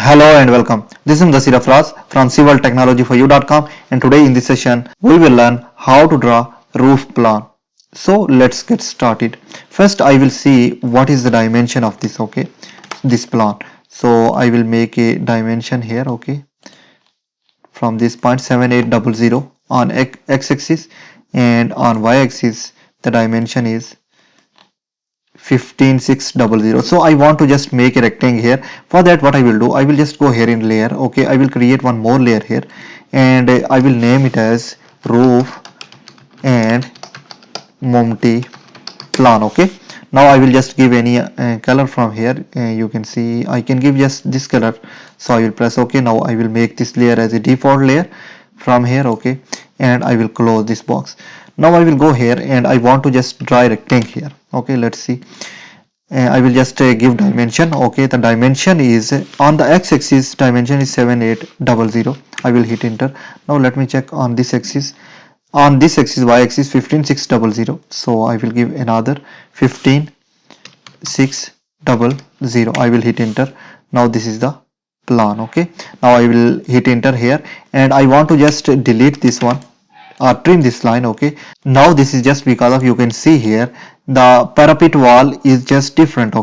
Hello and welcome. This is Mudasir Afraz from civiltechnologyforyou.com, and today in this session we will learn how to draw roof plan. So let's get started. First I will see what is the dimension of this plan. So I will make a dimension here, from this point 7800 on x-axis, and on y-axis the dimension is 15600. So I want to just make a rectangle here. For that, what I will do, I will just go here in layer. I will create one more layer here, and I will name it as roof and multi plan. Now I will just give any color from here. You can see I can give just this color, so I will press OK. Now I will make this layer as a default layer from here, and I will close this box. Now I will go here and I want to just draw a rectangle here. Let's see. I will just give dimension. The dimension is on the x-axis, dimension is 7800. I will hit enter. Now let me check on this axis. On this axis, y-axis 15600. So I will give another 15600. I will hit enter. Now this is the plan. Now I will hit enter here, and I want to just delete this one or trim this line. Now this is just because of, you can see here the parapet wall is just different.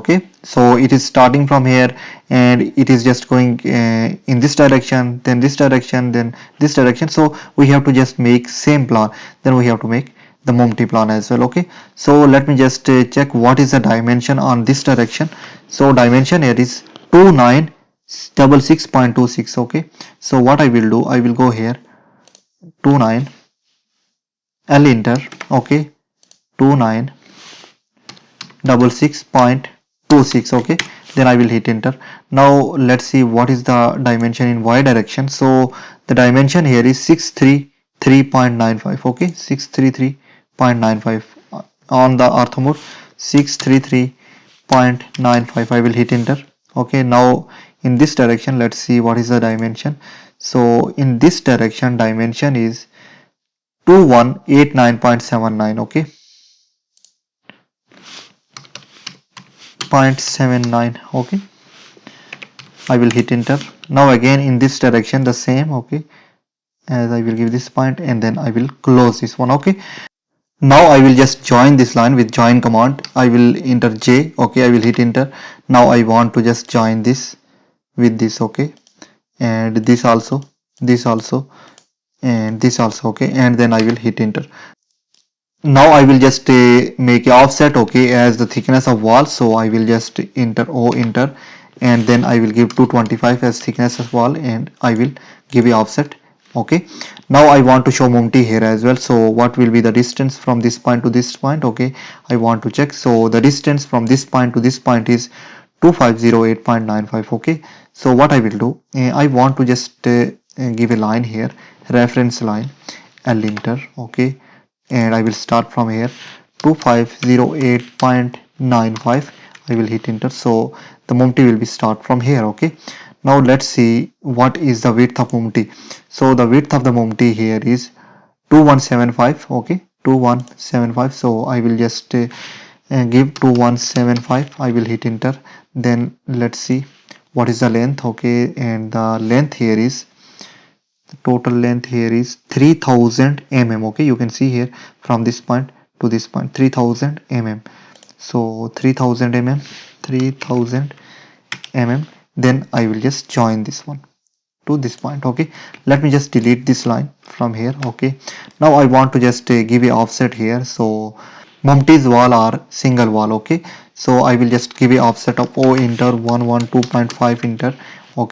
So it is starting from here and it is just going in this direction, then this direction, then this direction. So we have to just make same plan, then we have to make the multi plan as well. So let me just check what is the dimension on this direction. So dimension here is 2966.26. So what I will do, I will go here 29 L enter, 2966.26. Then I will hit enter. Now let's see what is the dimension in y direction. So the dimension here is 633.95. 633.95 on the ortho mode, 633.95. I will hit enter. Now in this direction, let's see what is the dimension. So in this direction, dimension is 2189.79. 0.79. I will hit enter. Now again in this direction the same, as I will give this point, and then I will close this one. Now I will just join this line with join command. I will enter J. I will hit enter. Now I want to just join this with this, and this also, and this also, and then I will hit enter. Now I will just make a offset, as the thickness of wall. So I will just enter enter, and then I will give 225 as thickness of wall, and I will give a offset. Now I want to show multi here as well. So what will be the distance from this point to this point? I want to check. So the distance from this point to this point is 2508.95. So what I will do, I want to just give a line here, reference line, L enter, and I will start from here 2508.95. I will hit enter. So the multi will be start from here. Now let's see what is the width of multi. So the width of the multi here is 2175. 2175. So I will just give 2175. I will hit enter. Then let's see what is the length. And the length here is, the total length here is 3000 mm. You can see here from this point to this point 3000 mm. So 3000 mm, 3000 mm. Then I will just join this one to this point. Let me just delete this line from here. Now I want to just give a offset here. So multi's wall are single wall. So I will just give a offset of O enter 112.5 enter.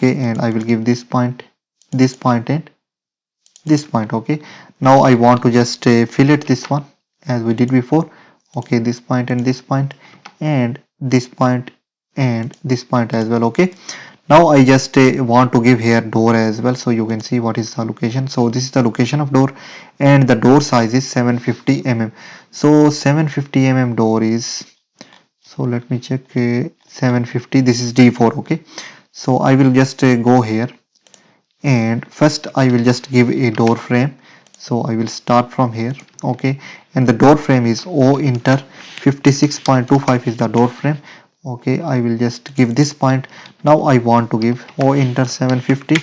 And I will give this point, and this point. Now I want to just fillet this one as we did before. This point and this point, and this point and this point as well. Now I just want to give here door as well, so you can see what is the location. So this is the location of door, and the door size is 750 mm. So 750 mm door is, so let me check, 750. This is D4. So I will just go here, and first I will just give a door frame. So I will start from here. And the door frame is O enter 56.25 is the door frame. Okay, I will just give this point. Now I want to give enter 750.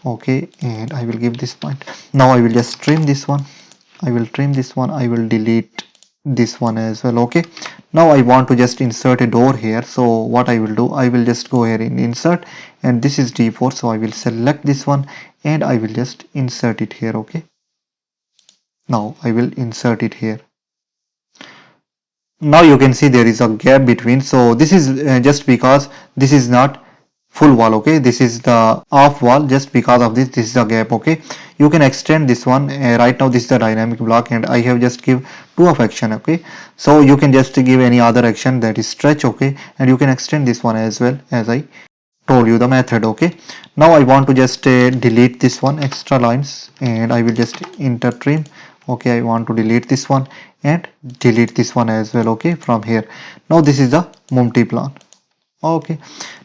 Okay, and I will give this point. Now I will just trim this one. I will trim this one. I will delete this one as well. Okay, now I want to just insert a door here. So what I will do, I will just go here in insert, and this is D4, so I will select this one and I will just insert it here. Okay, now I will insert it here. Now you can see there is a gap between, so this is just because this is not full wall. Okay, this is the off wall. Just because of this is the gap. Okay, you can extend this one. Right now this is the dynamic block and I have just give two of action. Okay, so you can just give any other action, that is stretch. Okay, and you can extend this one as well, as I told you the method. Okay, now I want to just delete this one extra lines and I will just enter trim. Okay, I want to delete this one and delete this one as well. Okay, from here. Now this is the multi-plan. Okay,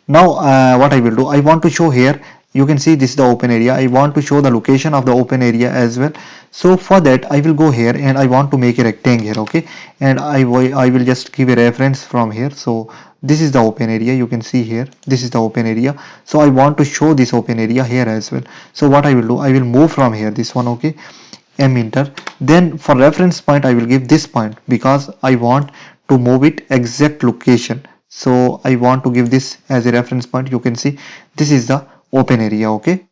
now what I will do, I want to show here, you can see this is the open area. I want to show the location of the open area as well. So for that I will go here and I want to make a rectangle. Okay, and I will just give a reference from here. So this is the open area, you can see here, this is the open area. So I want to show this open area here as well. So what I will do, I will move from here this one. Okay, M enter, then for reference point I will give this point because I want to move it exact location. So I want to give this as a reference point. You can see this is the open area. Okay,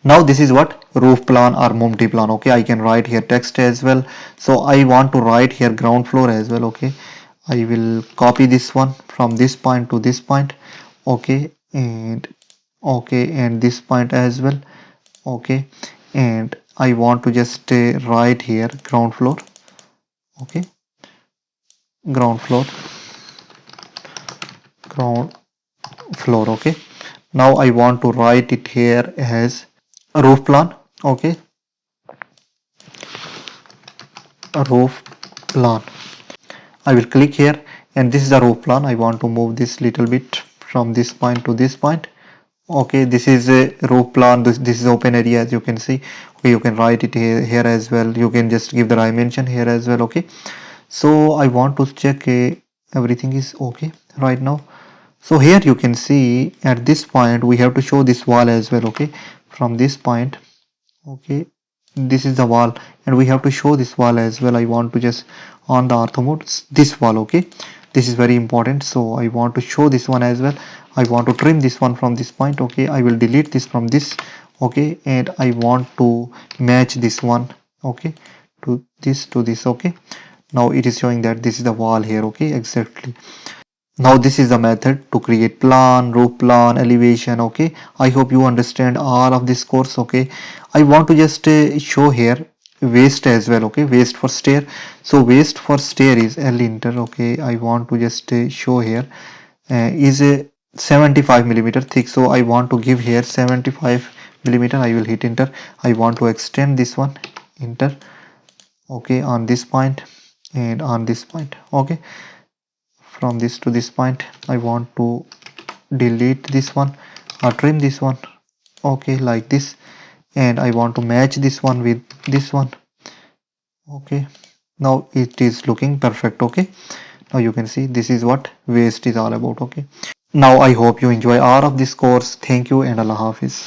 now this is what roof plan or multi plan. Okay, I can write here text as well. So I want to write here ground floor as well. Okay, I will copy this one from this point to this point. Okay, and this point as well. Okay, and I want to just write here ground floor. Okay, ground floor. Okay, now I want to write it here as a roof plan. Okay, a roof plan. I will click here and this is the roof plan. I want to move this little bit from this point to this point. Okay, this is a roof plan. This is open area, as you can see. Okay, you can write it here as well. You can just give the dimension here as well. Okay, so I want to check everything is okay right now. So here you can see at this point we have to show this wall as well. Okay, from this point. Okay, this is the wall and we have to show this wall as well. I want to just on the ortho mode this wall. Okay, this is very important, so I want to show this one as well. I want to trim this one from this point. Okay, I will delete this from this. Okay, and I want to match this one. Okay, to this. Okay, now it is showing that this is the wall here. Okay, exactly. Now this is the method to create plan, roof plan, elevation. Okay, I hope you understand all of this course. Okay, I want to just show here waist as well. Okay, waist for stair. So waist for stair is L enter. Okay, I want to just show here is a 75 millimeter thick. So I want to give here 75 millimeter. I will hit enter. I want to extend this one, enter. Okay, on this point and on this point. Okay, from this to this point I want to delete this one or trim this one. Okay, like this, and I want to match this one with this one. Okay, now it is looking perfect. Okay, now you can see this is what waist is all about. Okay, now I hope you enjoy all of this course. Thank you and Allah Hafiz.